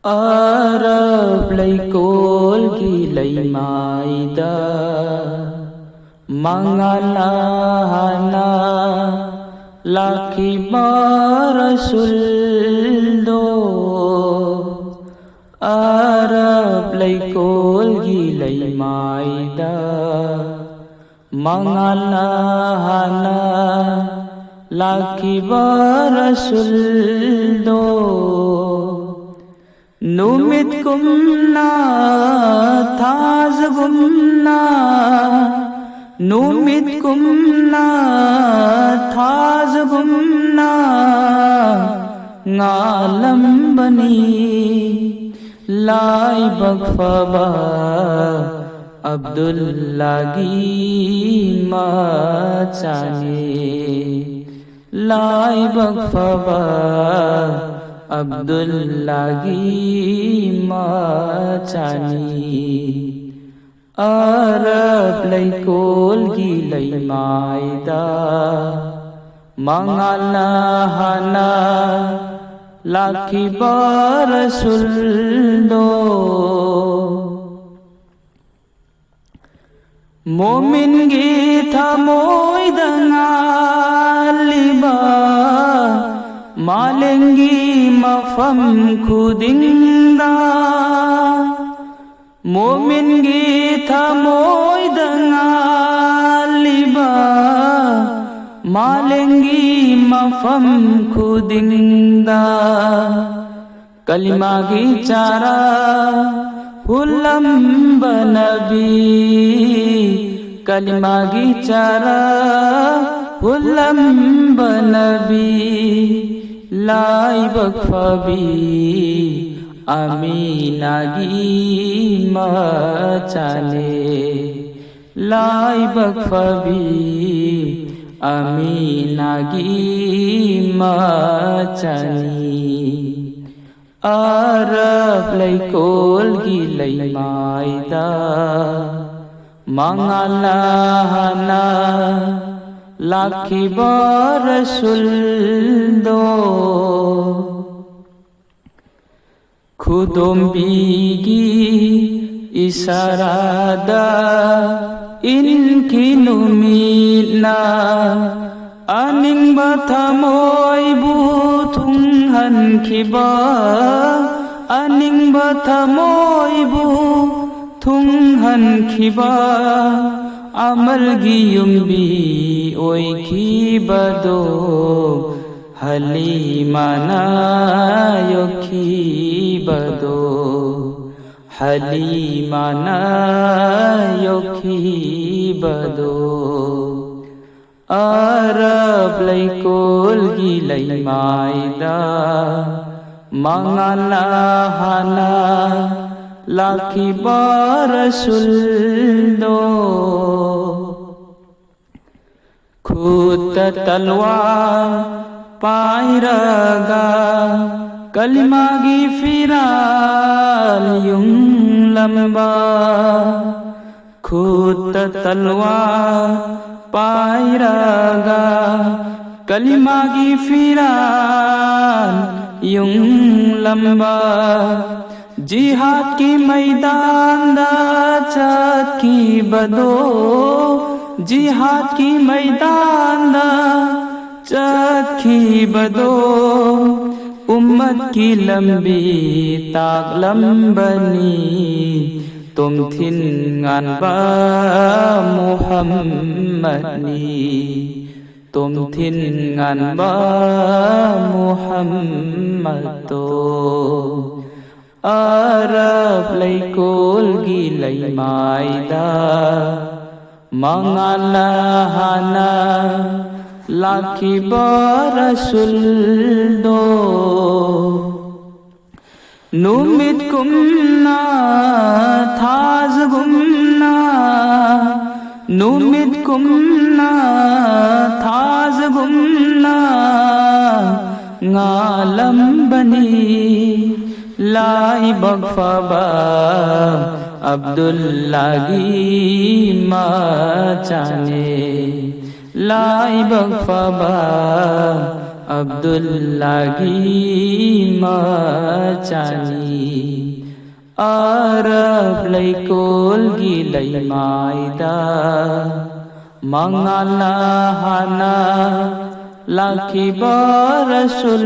Arab laykolgi laymaida mangalahana laki barasuldo. Arab laykolgi laymaida mangalahana laki barasuldo. Numit kumna thaz gumna, numit kumna thaz gumna, ngalam bani lai bakfaba Abdullagi machane, lai bakfaba Abdullagi machani. Arab laykolgi laymaida mangalahana laki barasuldo. Momin gita moidangaliba malengi mafam kudinda. Momin gita moidangaliba malengi mafam kudinda. Kalima gi cara hulam banabi, kalima gi cara hulam banabi. Lai bakfabi aminagi machane, lai bakfabi aminagi machani. Arab laykolgi laymaida mangalahana laki barasuldo. Kudumbigi isarada inki numina, aning batamoy butung hankiba, aning batamoy butung hankiba. Amal giyumbi oy kibado halimana yokibado, halimana yokibado. Arab laykolgi laymaida mangalahana laki barasuldo. Khuta talwar pairaga kalima gi firal yung lamba. Khuta talwar pairaga kalima gi firal yung lamba. जिहाद की मैदान दा चकी बदो, जिहाद की मैदान दा चकी बदो. उम्मत की लंबी ताक लंबनी तुम थिन गानबा मुहम्मदनी, तुम थिन गानबा मुहम्मद तो. Arab laykolgi laymaida mangalahana laki barasuldo. Numit kumna thaz gumna, numit kumna thaz gumna, ngalam bani lai bakfaba Abdullagi machane, lai bakfaba Abdullagi machani. Arab Laikol Gilay Maida Mangalahana Laki Barasullo